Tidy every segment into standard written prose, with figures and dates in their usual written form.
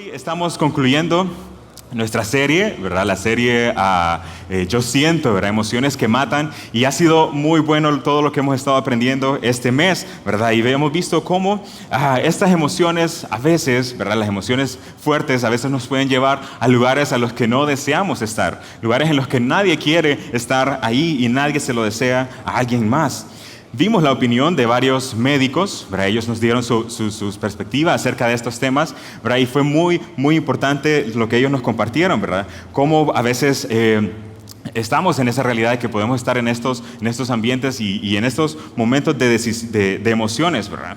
Hoy estamos concluyendo nuestra serie, ¿verdad? La serie Yo Siento, ¿verdad? Emociones que matan. Y ha sido muy bueno todo lo que hemos estado aprendiendo este mes, ¿verdad? Y hemos visto cómo estas emociones a veces, ¿verdad? Las emociones fuertes a veces nos pueden llevar a lugares a los que no deseamos estar. Lugares en los que nadie quiere estar ahí y nadie se lo desea a alguien más. Vimos la opinión de varios médicos, ¿verdad? Ellos nos dieron sus perspectivas acerca de estos temas, ¿verdad? Y fue muy importante lo que ellos nos compartieron, ¿verdad? Cómo a veces estamos en esa realidad de que podemos estar en estos ambientes y en estos momentos de emociones, ¿verdad?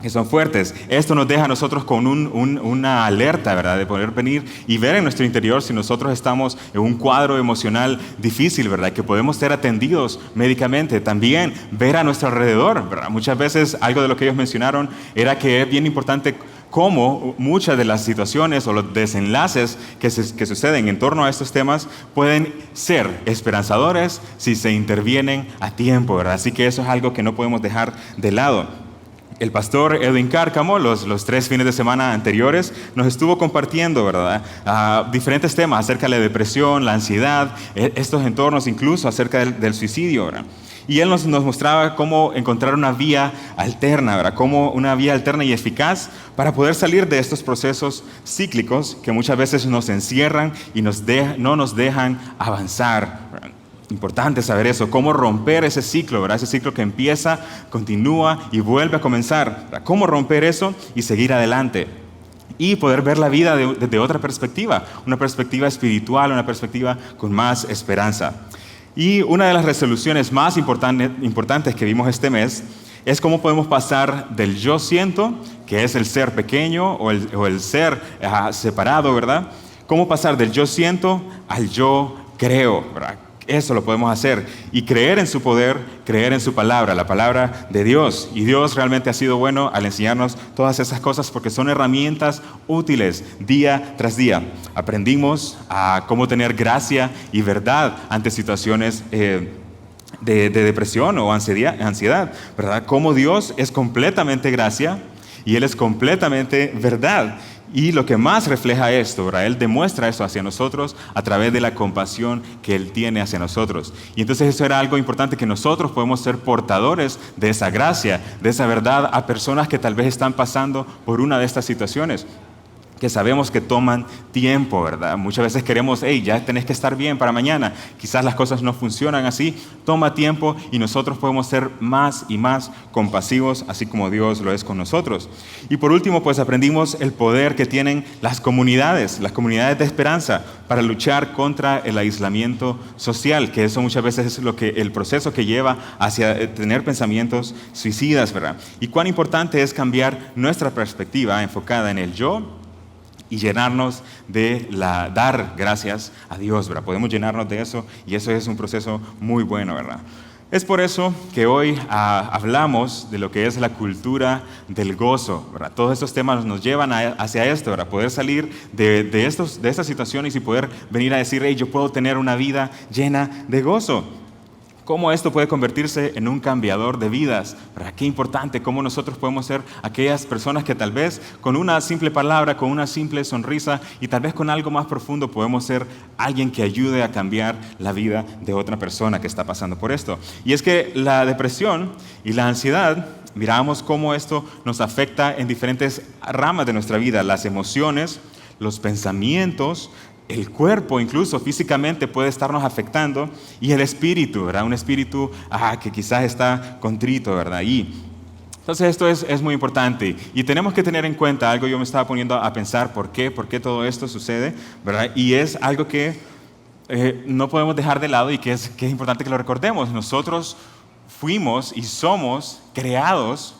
Que son fuertes. Esto nos deja a nosotros con una alerta, ¿verdad? De poder venir y ver en nuestro interior si nosotros estamos en un cuadro emocional difícil, ¿verdad? Que podemos ser atendidos médicamente. También ver a nuestro alrededor, ¿verdad? Muchas veces algo de lo que ellos mencionaron era que es bien importante cómo muchas de las situaciones o los desenlaces que suceden en torno a estos temas pueden ser esperanzadores si se intervienen a tiempo, ¿verdad? Así que eso es algo que no podemos dejar de lado. El pastor Edwin Cárcamo, los 3 fines de semana anteriores, nos estuvo compartiendo, ¿verdad? Diferentes temas acerca de la depresión, la ansiedad, estos entornos, incluso acerca del suicidio, ¿verdad? Y él nos mostraba cómo encontrar una vía alterna, ¿verdad? Cómo una vía alterna y eficaz para poder salir de estos procesos cíclicos que muchas veces nos encierran y no nos dejan avanzar, ¿verdad? Importante saber eso, cómo romper ese ciclo, ¿verdad? Ese ciclo que empieza, continúa y vuelve a comenzar, ¿verdad? Cómo romper eso y seguir adelante. Y poder ver la vida desde otra perspectiva, una perspectiva espiritual, una perspectiva con más esperanza. Y una de las resoluciones más importantes que vimos este mes es cómo podemos pasar del yo siento, que es el ser pequeño o el ser separado, ¿verdad? Cómo pasar del yo siento al yo creo, ¿verdad? Eso lo podemos hacer y creer en su poder, creer en su palabra, la palabra de Dios. Y Dios realmente ha sido bueno al enseñarnos todas esas cosas porque son herramientas útiles día tras día. Aprendimos a cómo tener gracia y verdad ante situaciones de depresión o ansiedad, ¿verdad? Cómo Dios es completamente gracia y Él es completamente verdad. Y lo que más refleja esto, ¿verdad? Él demuestra eso hacia nosotros a través de la compasión que Él tiene hacia nosotros. Y entonces eso era algo importante, que nosotros podemos ser portadores de esa gracia, de esa verdad a personas que tal vez están pasando por una de estas situaciones, que sabemos que toman tiempo, ¿verdad? Muchas veces queremos, ya tenés que estar bien para mañana. Quizás las cosas no funcionan así, toma tiempo y nosotros podemos ser más y más compasivos, así como Dios lo es con nosotros. Y por último, pues aprendimos el poder que tienen las comunidades de esperanza para luchar contra el aislamiento social, que eso muchas veces es el proceso que lleva hacia tener pensamientos suicidas, ¿verdad? Y cuán importante es cambiar nuestra perspectiva enfocada en el yo y llenarnos de dar gracias a Dios, ¿verdad? Podemos llenarnos de eso y eso es un proceso muy bueno, ¿verdad? Es por eso que hoy hablamos de lo que es la cultura del gozo, ¿verdad? Todos estos temas nos llevan hacia esto, ¿verdad? Poder salir de estas situaciones y poder venir a decir, yo puedo tener una vida llena de gozo. Cómo esto puede convertirse en un cambiador de vidas, ¿verdad? Qué importante, cómo nosotros podemos ser aquellas personas que tal vez con una simple palabra, con una simple sonrisa y tal vez con algo más profundo podemos ser alguien que ayude a cambiar la vida de otra persona que está pasando por esto. Y es que la depresión y la ansiedad, miramos cómo esto nos afecta en diferentes ramas de nuestra vida, las emociones, los pensamientos, el cuerpo incluso físicamente puede estarnos afectando y el espíritu, ¿verdad? Un espíritu que quizás está contrito, ¿verdad? Y entonces esto es muy importante y tenemos que tener en cuenta algo. Yo me estaba poniendo a pensar por qué todo esto sucede, ¿verdad? Y es algo que no podemos dejar de lado y que es importante que lo recordemos. Nosotros fuimos y somos creados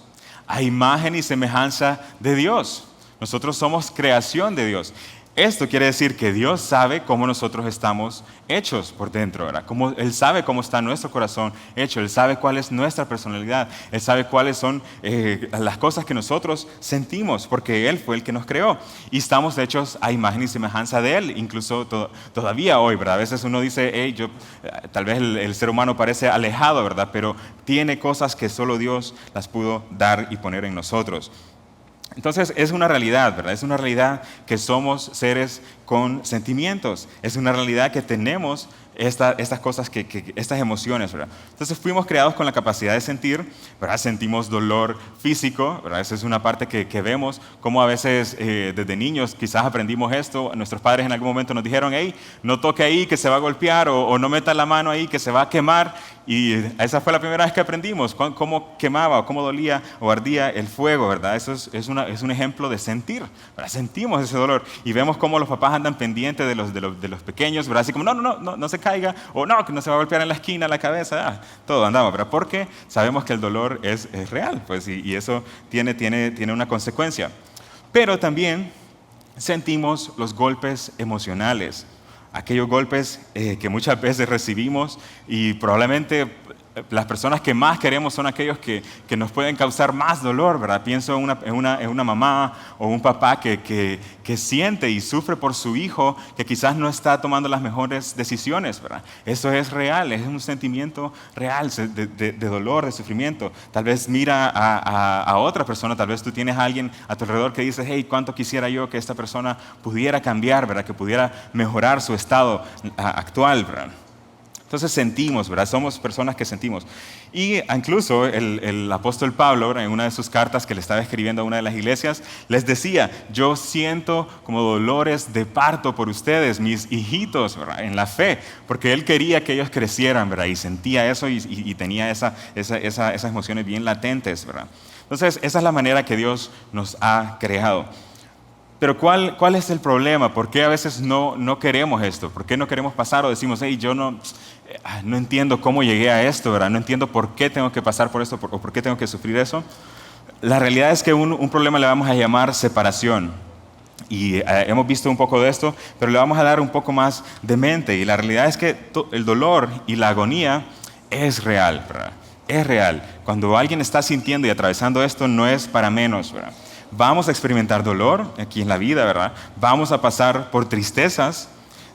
a imagen y semejanza de Dios. Nosotros somos creación de Dios. Esto quiere decir que Dios sabe cómo nosotros estamos hechos por dentro, ¿verdad? Él sabe cómo está nuestro corazón hecho, Él sabe cuál es nuestra personalidad, Él sabe cuáles son las cosas que nosotros sentimos, porque Él fue el que nos creó. Y estamos hechos a imagen y semejanza de Él, incluso todavía hoy, ¿verdad? A veces uno dice, tal vez el ser humano parece alejado, ¿verdad? Pero tiene cosas que solo Dios las pudo dar y poner en nosotros. Entonces es una realidad, ¿verdad? Es una realidad que somos seres con sentimientos. Es una realidad que tenemos estas cosas, estas emociones, ¿verdad? Entonces fuimos creados con la capacidad de sentir, ¿verdad? Sentimos dolor físico, ¿verdad? Esa es una parte que vemos, como a veces desde niños quizás aprendimos esto. Nuestros padres en algún momento nos dijeron, hey, no toque ahí que se va a golpear, o no meta la mano ahí que se va a quemar. Y esa fue la primera vez que aprendimos cómo quemaba o cómo dolía o ardía el fuego, ¿verdad? Eso es un ejemplo de sentir, ¿verdad? Sentimos ese dolor y vemos cómo los papás andan pendientes de los pequeños, ¿verdad? Así como, no se caiga, o no, que no se va a golpear en la esquina, la cabeza, todo andamos, ¿verdad? Porque sabemos que el dolor es real, pues, y eso tiene una consecuencia. Pero también sentimos los golpes emocionales, aquellos golpes que muchas veces recibimos y probablemente las personas que más queremos son aquellos que nos pueden causar más dolor, ¿verdad? Pienso en una mamá o un papá que siente y sufre por su hijo que quizás no está tomando las mejores decisiones, ¿verdad? Eso es real, es un sentimiento real de dolor, de sufrimiento. Tal vez mira a otra persona, tal vez tú tienes a alguien a tu alrededor que dices, hey, cuánto quisiera yo que esta persona pudiera cambiar, ¿verdad? Que pudiera mejorar su estado actual, ¿verdad? Entonces sentimos, ¿verdad? Somos personas que sentimos. Y incluso el apóstol Pablo, ¿verdad? En una de sus cartas que le estaba escribiendo a una de las iglesias, les decía, yo siento como dolores de parto por ustedes, mis hijitos, ¿verdad? En la fe, porque él quería que ellos crecieran, ¿verdad? Y sentía eso y tenía esas emociones bien latentes, ¿verdad? Entonces, esa es la manera que Dios nos ha creado. Pero ¿cuál es el problema? ¿Por qué a veces no queremos esto? ¿Por qué no queremos pasar o decimos, hey, yo no entiendo cómo llegué a esto, ¿verdad? No entiendo por qué tengo que pasar por esto o por qué tengo que sufrir eso? La realidad es que un problema le vamos a llamar separación. Y hemos visto un poco de esto, pero le vamos a dar un poco más de mente. Y la realidad es que el dolor y la agonía es real, ¿verdad? Es real. Cuando alguien está sintiendo y atravesando esto, no es para menos, ¿verdad? Vamos a experimentar dolor aquí en la vida, ¿verdad? Vamos a pasar por tristezas.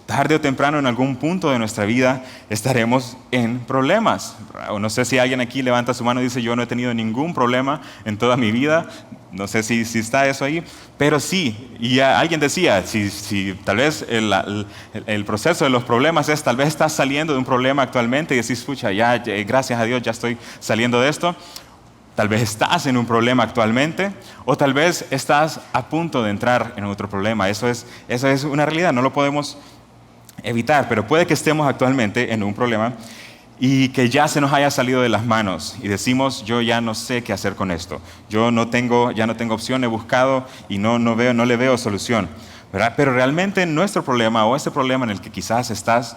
Tarde o temprano, en algún punto de nuestra vida, estaremos en problemas, ¿verdad? O no sé si alguien aquí levanta su mano y dice, yo no he tenido ningún problema en toda mi vida. No sé si está eso ahí, pero sí. Y alguien decía, si tal vez el proceso de los problemas es, tal vez estás saliendo de un problema actualmente y decís, pucha, ya, gracias a Dios, ya estoy saliendo de esto. Tal vez estás en un problema actualmente o tal vez estás a punto de entrar en otro problema. Eso es una realidad, no lo podemos evitar, pero puede que estemos actualmente en un problema y que ya se nos haya salido de las manos y decimos, yo ya no sé qué hacer con esto. Ya no tengo opción, he buscado y no le veo solución, ¿verdad? Pero realmente nuestro problema o ese problema en el que quizás estás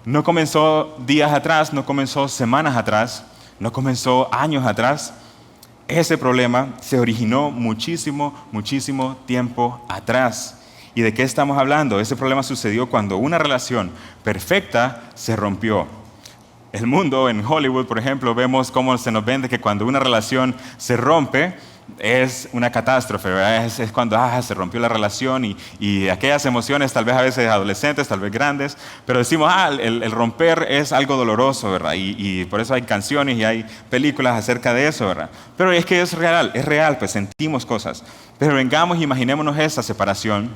no comenzó días atrás, no comenzó semanas atrás, no comenzó años atrás. Ese problema se originó muchísimo tiempo atrás. ¿Y de qué estamos hablando? Ese problema sucedió cuando una relación perfecta se rompió. El mundo, en Hollywood, por ejemplo, vemos cómo se nos vende que cuando una relación se rompe, es una catástrofe, ¿verdad? Es cuando se rompió la relación y aquellas emociones, tal vez a veces adolescentes, tal vez grandes, pero decimos, el romper es algo doloroso, ¿verdad? Y por eso hay canciones y hay películas acerca de eso, ¿verdad? Pero es que es real, pues sentimos cosas. Pero vengamos y imaginémonos esa separación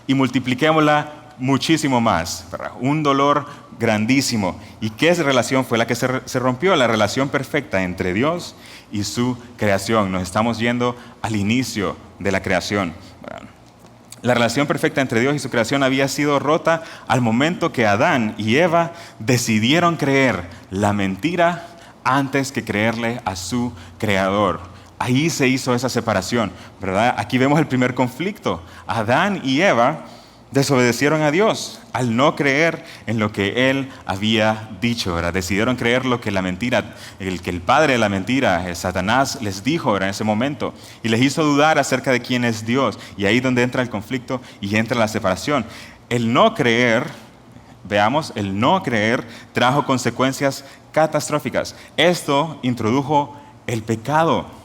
y multipliquémosla muchísimo más, ¿verdad? Un dolor grandísimo. ¿Y qué relación fue la que se rompió? La relación perfecta entre Dios y su creación. Nos estamos yendo al inicio de la creación, ¿verdad? La relación perfecta entre Dios y su creación había sido rota al momento que Adán y Eva decidieron creer la mentira antes que creerle a su creador. Ahí se hizo esa separación, ¿verdad? Aquí vemos el primer conflicto. Adán y Eva desobedecieron a Dios al no creer en lo que Él había dicho, ¿verdad? Decidieron creer lo que la mentira, que el padre de la mentira, Satanás, les dijo, ¿verdad? En ese momento. Y les hizo dudar acerca de quién es Dios. Y ahí es donde entra el conflicto y entra la separación. El no creer, veamos, el no creer trajo consecuencias catastróficas. Esto introdujo el pecado.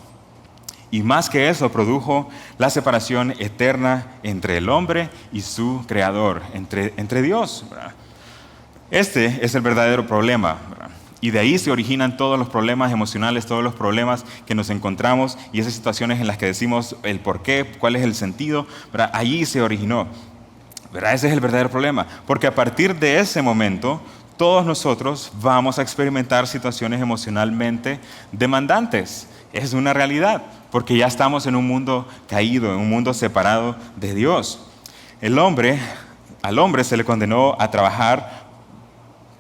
Y más que eso, produjo la separación eterna entre el hombre y su creador, entre Dios, ¿verdad? Este es el verdadero problema, ¿verdad? Y de ahí se originan todos los problemas emocionales, todos los problemas que nos encontramos y esas situaciones en las que decimos el por qué, cuál es el sentido, ¿verdad? Allí se originó, ¿verdad? Ese es el verdadero problema, porque a partir de ese momento, todos nosotros vamos a experimentar situaciones emocionalmente demandantes. Es una realidad, porque ya estamos en un mundo caído, en un mundo separado de Dios. Al hombre se le condenó a trabajar,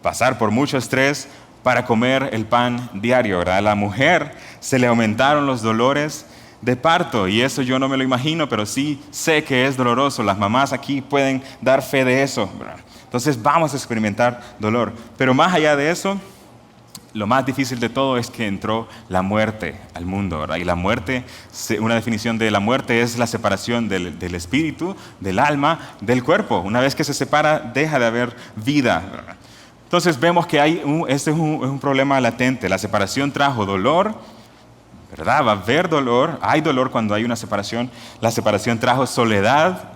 pasar por mucho estrés para comer el pan diario, ¿verdad? A la mujer se le aumentaron los dolores de parto, y eso yo no me lo imagino, pero sí sé que es doloroso. Las mamás aquí pueden dar fe de eso, ¿verdad? Entonces vamos a experimentar dolor. Pero más allá de eso, lo más difícil de todo es que entró la muerte al mundo, ¿verdad? Y la muerte, una definición de la muerte es la separación del espíritu, del alma, del cuerpo. Una vez que se separa, deja de haber vida, ¿verdad? Entonces vemos que este es un problema latente. La separación trajo dolor, ¿verdad? Va a haber dolor, hay dolor cuando hay una separación. La separación trajo soledad,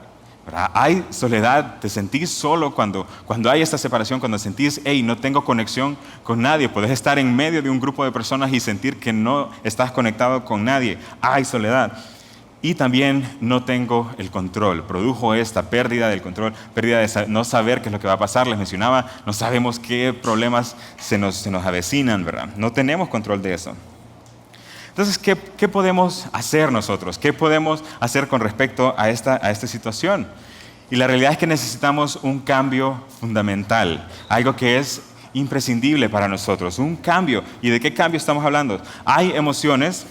¿verdad? Hay soledad, te sentís solo cuando hay esta separación, cuando sentís, hey, no tengo conexión con nadie. Puedes estar en medio de un grupo de personas y sentir que no estás conectado con nadie. Hay soledad. Y también no tengo el control. Produjo esta pérdida del control, pérdida de no saber qué es lo que va a pasar. Les mencionaba, no sabemos qué problemas se nos avecinan, ¿verdad? No tenemos control de eso. Entonces, ¿qué podemos hacer nosotros? ¿Qué podemos hacer con respecto a esta situación? Y la realidad es que necesitamos un cambio fundamental, algo que es imprescindible para nosotros, un cambio. ¿Y de qué cambio estamos hablando? Hay emociones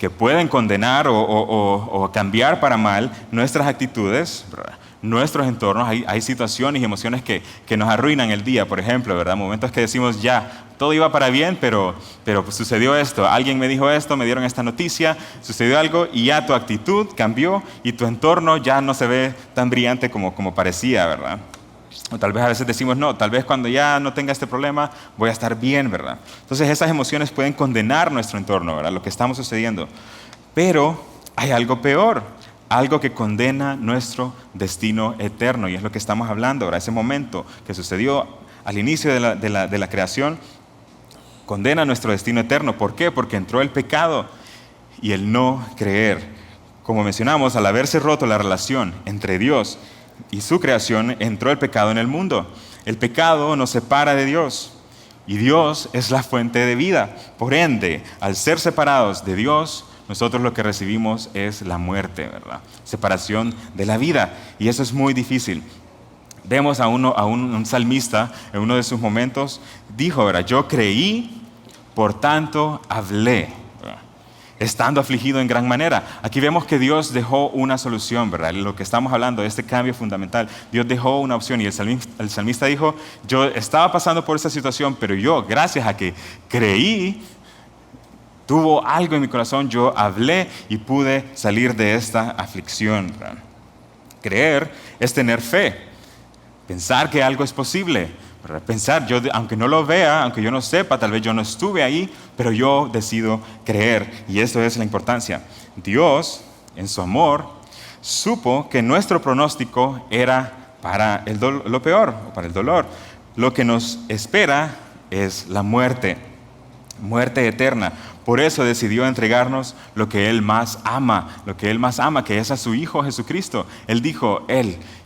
que pueden condenar o cambiar para mal nuestras actitudes, ¿verdad? Nuestros entornos. Hay situaciones y emociones que nos arruinan el día, por ejemplo, ¿verdad? Momentos que decimos, ya, todo iba para bien, pero pues sucedió esto, alguien me dijo esto, me dieron esta noticia, sucedió algo y ya tu actitud cambió y tu entorno ya no se ve tan brillante como parecía, ¿verdad? O tal vez a veces decimos, no, tal vez cuando ya no tenga este problema voy a estar bien, ¿verdad? Entonces esas emociones pueden condenar nuestro entorno, ¿verdad? Lo que estamos sucediendo. Pero hay algo peor, algo que condena nuestro destino eterno, y es lo que estamos hablando ahora. Ese momento que sucedió al inicio de la creación condena nuestro destino eterno. ¿Por qué? Porque entró el pecado y el no creer. Como mencionamos, al haberse roto la relación entre Dios y su creación, entró el pecado en el mundo. El pecado nos separa de Dios y Dios es la fuente de vida. Por ende, al ser separados de Dios, nosotros lo que recibimos es la muerte, ¿verdad? Separación de la vida, y eso es muy difícil. Vemos a un salmista en uno de sus momentos, dijo, ¿verdad? Yo creí, por tanto hablé, ¿verdad? Estando afligido en gran manera. Aquí vemos que Dios dejó una solución, ¿verdad? Lo que estamos hablando, este cambio fundamental. Dios dejó una opción y el salmista dijo, yo estaba pasando por esta situación, pero yo, gracias a que creí, tuvo algo en mi corazón, yo hablé y pude salir de esta aflicción, ¿verdad? Creer es tener fe, pensar que algo es posible, ¿verdad? Pensar, aunque no lo vea, aunque yo no sepa, tal vez yo no estuve ahí, pero yo decido creer, y esto es la importancia. Dios, en su amor, supo que nuestro pronóstico era para lo peor, para el dolor. Lo que nos espera es la muerte eterna. Por eso decidió entregarnos lo que Él más ama, que es a su Hijo Jesucristo. Él dijo,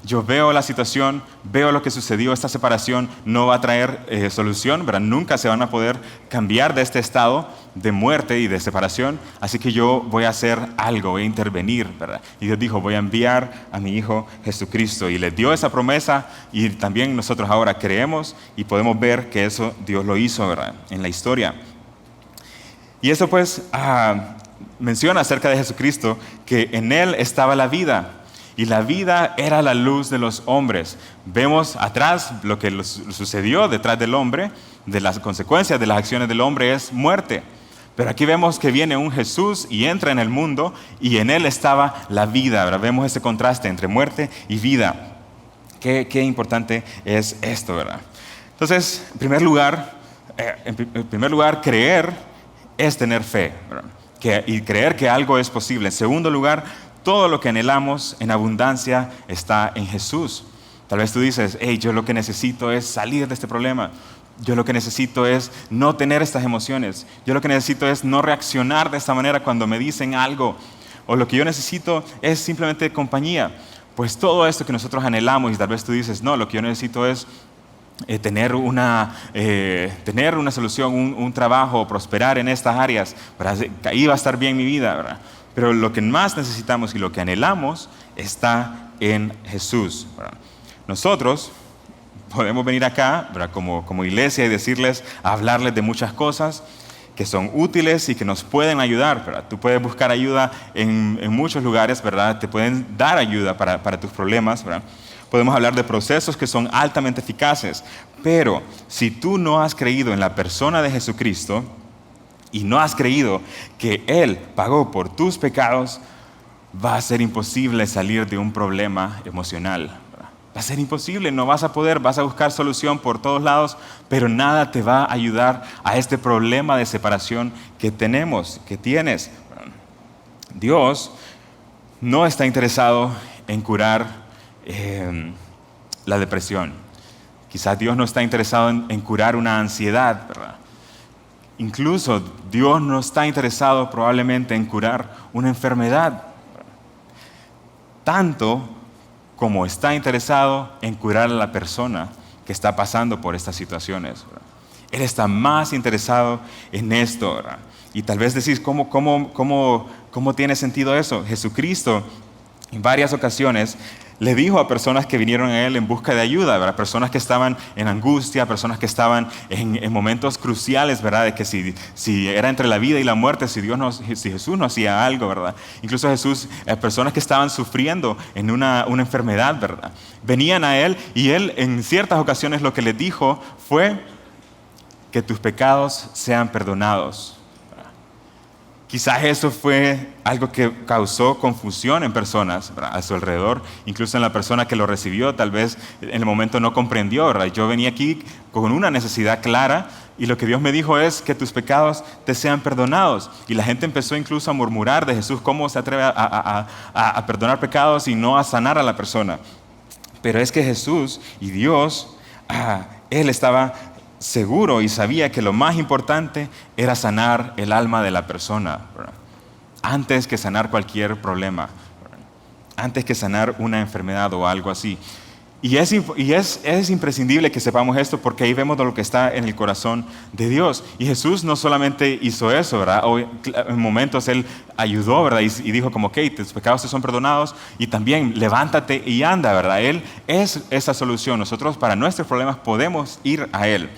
yo veo la situación, veo lo que sucedió, esta separación no va a traer solución, ¿verdad? Nunca se van a poder cambiar de este estado de muerte y de separación, así que yo voy a hacer algo, voy a intervenir, ¿verdad? Y Dios dijo, voy a enviar a mi Hijo Jesucristo, y le dio esa promesa, y también nosotros ahora creemos y podemos ver que eso Dios lo hizo, ¿verdad? En la historia. Y eso pues menciona acerca de Jesucristo que en Él estaba la vida y la vida era la luz de los hombres. Vemos atrás lo que sucedió detrás del hombre, de las consecuencias de las acciones del hombre es muerte. Pero aquí vemos que viene un Jesús y entra en el mundo y en Él estaba la vida. ¿Verdad? Vemos ese contraste entre muerte y vida. Qué importante es esto, ¿verdad? Entonces, en primer lugar, creer es tener fe, ¿verdad? Y creer que algo es posible. En segundo lugar, todo lo que anhelamos en abundancia está en Jesús. Tal vez tú dices, yo lo que necesito es salir de este problema. Yo lo que necesito es no tener estas emociones. Yo lo que necesito es no reaccionar de esta manera cuando me dicen algo. O lo que yo necesito es simplemente compañía. Pues todo esto que nosotros anhelamos, y tal vez tú dices, no, lo que yo necesito es tener una solución, un trabajo, prosperar en estas áreas, ¿verdad? Ahí va a estar bien mi vida, ¿verdad? Pero lo que más necesitamos y lo que anhelamos está en Jesús, ¿verdad? Nosotros podemos venir acá, ¿verdad? Como iglesia y decirles, hablarles de muchas cosas que son útiles y que nos pueden ayudar, ¿verdad? Tú puedes buscar ayuda en muchos lugares, ¿verdad? Te pueden dar ayuda para tus problemas, ¿verdad? Podemos hablar de procesos que son altamente eficaces, pero si tú no has creído en la persona de Jesucristo y no has creído que Él pagó por tus pecados, va a ser imposible salir de un problema emocional. Va a ser imposible, no vas a poder, vas a buscar solución por todos lados, pero nada te va a ayudar a este problema de separación que tienes. Dios no está interesado en curar la depresión. Quizás Dios no está interesado en curar una ansiedad, ¿verdad? Incluso Dios no está interesado probablemente en curar una enfermedad, tanto como está interesado en curar a la persona que está pasando por estas situaciones, ¿verdad? Él está más interesado en esto, ¿verdad? Y tal vez decís, ¿cómo tiene sentido eso? Jesucristo en varias ocasiones le dijo a personas que vinieron a Él en busca de ayuda, ¿verdad? Personas que estaban en angustia, personas que estaban en momentos cruciales, ¿verdad? De que si era entre la vida y la muerte, si Jesús no hacía algo, ¿verdad? Incluso Jesús, personas que estaban sufriendo en una enfermedad, ¿verdad? Venían a Él y Él en ciertas ocasiones lo que les dijo fue que tus pecados sean perdonados. Quizás eso fue algo que causó confusión en personas, ¿verdad?, a su alrededor, incluso en la persona que lo recibió, tal vez en el momento no comprendió, ¿verdad? Yo venía aquí con una necesidad clara y lo que Dios me dijo es que tus pecados te sean perdonados. Y la gente empezó incluso a murmurar de Jesús, ¿cómo se atreve a perdonar pecados y no a sanar a la persona? Pero es que Jesús y Dios, Él estaba seguro y sabía que lo más importante era sanar el alma de la persona, ¿verdad?, antes que sanar cualquier problema, ¿verdad?, antes que sanar una enfermedad o algo así. Y es imprescindible que sepamos esto porque ahí vemos lo que está en el corazón de Dios. Y Jesús no solamente hizo eso, ¿verdad? En momentos Él ayudó, ¿verdad? Y dijo como, ok, tus pecados te son perdonados y también levántate y anda, ¿verdad? Él es esa solución. Nosotros para nuestros problemas podemos ir a Él.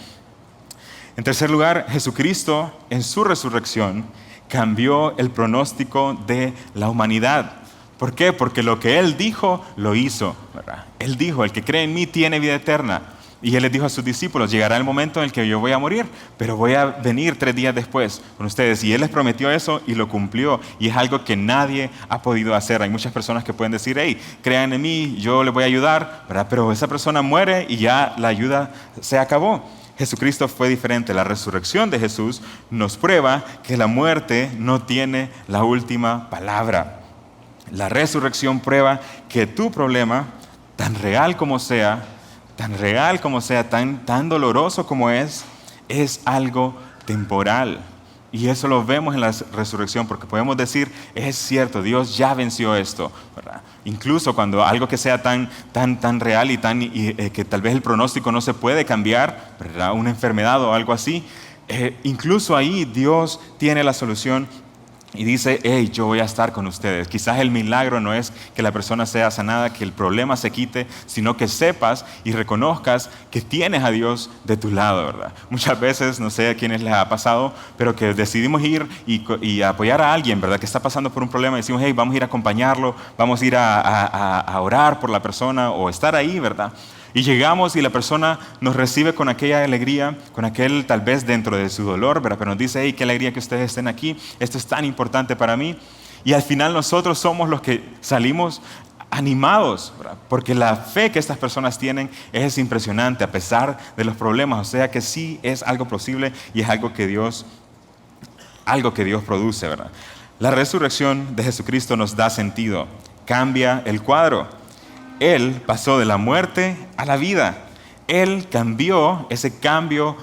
En tercer lugar, Jesucristo en su resurrección cambió el pronóstico de la humanidad. ¿Por qué? Porque lo que Él dijo, lo hizo, ¿verdad? Él dijo, el que cree en mí tiene vida eterna. Y Él les dijo a sus discípulos, llegará el momento en el que yo voy a morir, pero voy a venir 3 días después con ustedes. Y Él les prometió eso y lo cumplió. Y es algo que nadie ha podido hacer. Hay muchas personas que pueden decir, hey, crean en mí, yo les voy a ayudar, ¿verdad? Pero esa persona muere y ya la ayuda se acabó. Jesucristo fue diferente. La resurrección de Jesús nos prueba que la muerte no tiene la última palabra. La resurrección prueba que tu problema, tan real como sea, tan doloroso como es algo temporal. Y eso lo vemos en la resurrección porque podemos decir, es cierto, Dios ya venció esto, ¿verdad? Incluso cuando algo que sea tan real y que tal vez el pronóstico no se puede cambiar, ¿verdad?, una enfermedad o algo así, incluso ahí Dios tiene la solución y dice, hey, yo voy a estar con ustedes. Quizás el milagro no es que la persona sea sanada, que el problema se quite, sino que sepas y reconozcas que tienes a Dios de tu lado, ¿verdad? Muchas veces, no sé a quiénes les ha pasado, pero que decidimos ir y apoyar a alguien, ¿verdad?, que está pasando por un problema y decimos, hey, vamos a ir a acompañarlo, vamos a ir a orar por la persona o estar ahí, ¿verdad? Y llegamos y la persona nos recibe con aquella alegría, con aquel tal vez dentro de su dolor, ¿verdad?, pero nos dice, hey, qué alegría que ustedes estén aquí, esto es tan importante para mí. Y al final nosotros somos los que salimos animados, ¿verdad?, porque la fe que estas personas tienen es impresionante a pesar de los problemas. O sea que sí es algo posible y es algo que Dios produce, ¿verdad? La resurrección de Jesucristo nos da sentido, cambia el cuadro. Él pasó de la muerte a la vida. Él cambió, ese cambio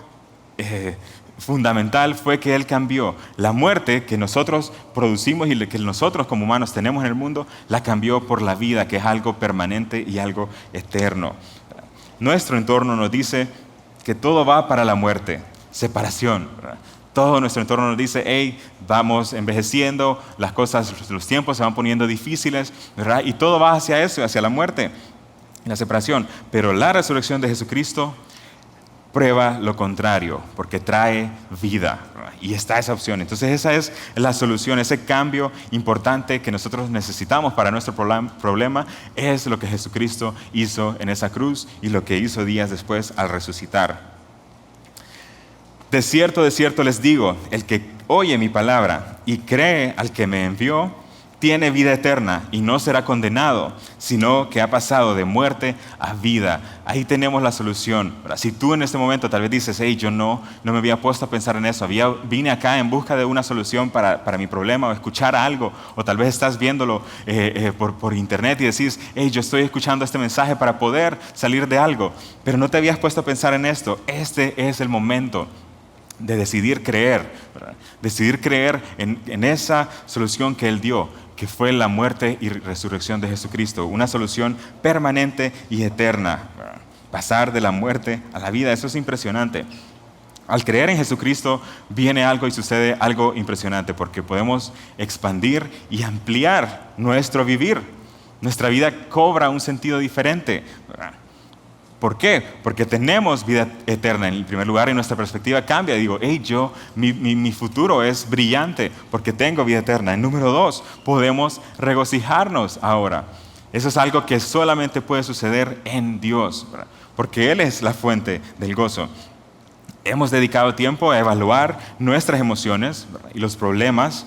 fundamental fue que Él cambió la muerte que nosotros producimos y que nosotros como humanos tenemos en el mundo, la cambió por la vida, que es algo permanente y algo eterno. Nuestro entorno nos dice que todo va para la muerte, separación, ¿verdad? Todo nuestro entorno nos dice, hey, vamos envejeciendo, las cosas, los tiempos se van poniendo difíciles, ¿verdad? Y todo va hacia eso, hacia la muerte, la separación. Pero la resurrección de Jesucristo prueba lo contrario, porque trae vida, ¿verdad? Y está esa opción. Entonces esa es la solución, ese cambio importante que nosotros necesitamos para nuestro problema es lo que Jesucristo hizo en esa cruz y lo que hizo días después al resucitar. De cierto les digo, el que oye mi palabra y cree al que me envió, tiene vida eterna y no será condenado, sino que ha pasado de muerte a vida. Ahí tenemos la solución, ¿verdad? Si tú en este momento tal vez dices, hey, yo no me había puesto a pensar en eso, vine acá en busca de una solución para mi problema o escuchar algo, o tal vez estás viéndolo por internet y decís, hey, yo estoy escuchando este mensaje para poder salir de algo, pero no te habías puesto a pensar en esto. Este es el momento de decidir creer, ¿verdad? Decidir creer en esa solución que Él dio, que fue la muerte y resurrección de Jesucristo, una solución permanente y eterna, ¿verdad? Pasar de la muerte a la vida, eso es impresionante. Al creer en Jesucristo viene algo y sucede algo impresionante, porque podemos expandir y ampliar nuestro vivir. Nuestra vida cobra un sentido diferente, ¿verdad? ¿Por qué? Porque tenemos vida eterna en el primer lugar y nuestra perspectiva cambia. Digo, hey, mi futuro es brillante porque tengo vida eterna. En número 2, podemos regocijarnos ahora. Eso es algo que solamente puede suceder en Dios, ¿verdad? Porque Él es la fuente del gozo. Hemos dedicado tiempo a evaluar nuestras emociones, ¿verdad? Y los problemas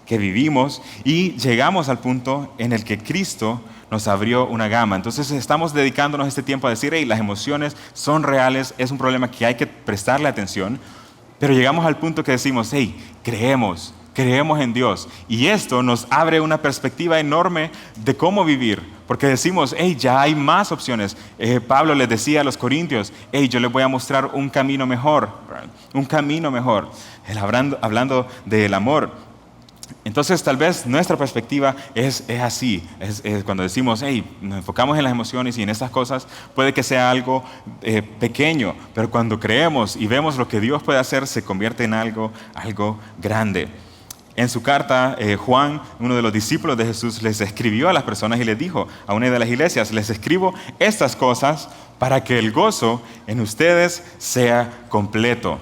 que vivimos y llegamos al punto en el que Cristo nos abrió una gama. Entonces estamos dedicándonos este tiempo a decir, hey, las emociones son reales, es un problema que hay que prestarle atención, pero llegamos al punto que decimos, hey, creemos en Dios. Y esto nos abre una perspectiva enorme de cómo vivir, porque decimos, hey, ya hay más opciones. Pablo les decía a los corintios, hey, yo les voy a mostrar un camino mejor, un camino mejor. Él hablando del amor. Entonces tal vez nuestra perspectiva es así, es cuando decimos, hey, nos enfocamos en las emociones y en esas cosas, puede que sea algo pequeño, pero cuando creemos y vemos lo que Dios puede hacer, se convierte en algo grande. En su carta, Juan, uno de los discípulos de Jesús, les escribió a las personas y les dijo a una de las iglesias, les escribo estas cosas para que el gozo en ustedes sea completo.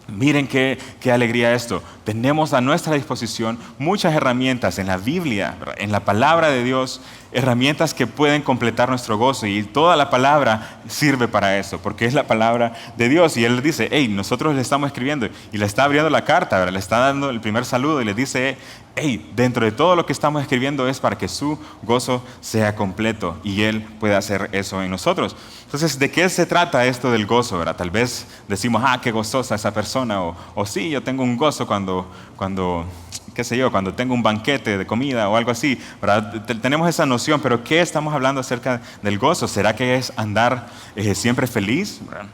Miren qué alegría esto. Tenemos a nuestra disposición muchas herramientas en la Biblia, en la palabra de Dios, herramientas que pueden completar nuestro gozo, y toda la palabra sirve para eso, porque es la palabra de Dios. Y Él dice, hey, nosotros le estamos escribiendo, y le está abriendo la carta, ¿verdad? Le está dando el primer saludo y le dice, hey, dentro de todo lo que estamos escribiendo es para que su gozo sea completo y Él pueda hacer eso en nosotros. Entonces, ¿de qué se trata esto del gozo, verdad? Tal vez decimos, qué gozosa esa persona, o sí, yo tengo un gozo cuando qué sé yo, cuando tengo un banquete de comida o algo así, ¿verdad? Tenemos esa noción, pero ¿qué estamos hablando acerca del gozo? ¿Será que es andar siempre feliz? ¿Verdad?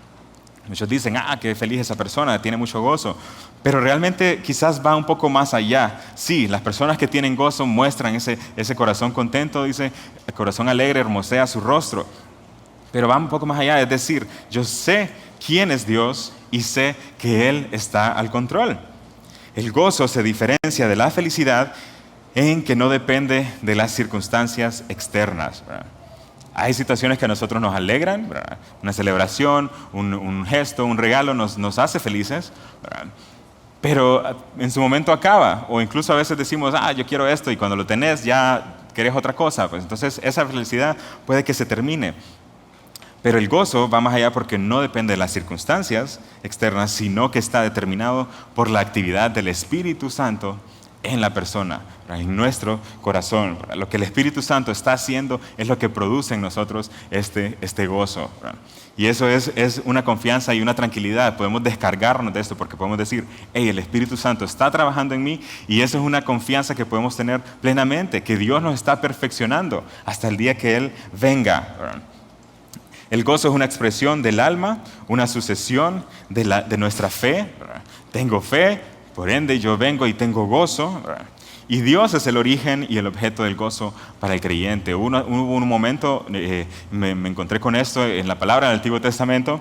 Muchos dicen, qué feliz esa persona, tiene mucho gozo. Pero realmente quizás va un poco más allá. Sí, las personas que tienen gozo muestran ese corazón contento, dice, el corazón alegre hermosea su rostro. Pero va un poco más allá, es decir, yo sé quién es Dios y sé que Él está al control. El gozo se diferencia de la felicidad en que no depende de las circunstancias externas, ¿verdad? Hay situaciones que a nosotros nos alegran, ¿verdad? Una celebración, un gesto, un regalo nos hace felices, ¿verdad? Pero en su momento acaba, o incluso a veces decimos, yo quiero esto, y cuando lo tenés ya querés otra cosa, pues entonces esa felicidad puede que se termine. Pero el gozo va más allá porque no depende de las circunstancias externas, sino que está determinado por la actividad del Espíritu Santo en la persona, en nuestro corazón. Lo que el Espíritu Santo está haciendo es lo que produce en nosotros este gozo. Y eso es una confianza y una tranquilidad. Podemos descargarnos de esto porque podemos decir, hey, el Espíritu Santo está trabajando en mí, y eso es una confianza que podemos tener plenamente, que Dios nos está perfeccionando hasta el día que Él venga. El gozo es una expresión del alma, una sucesión de nuestra fe, ¿verdad? Tengo fe, por ende yo vengo y tengo gozo, ¿verdad? Y Dios es el origen y el objeto del gozo para el creyente. Hubo un momento, me encontré con esto en la palabra del Antiguo Testamento.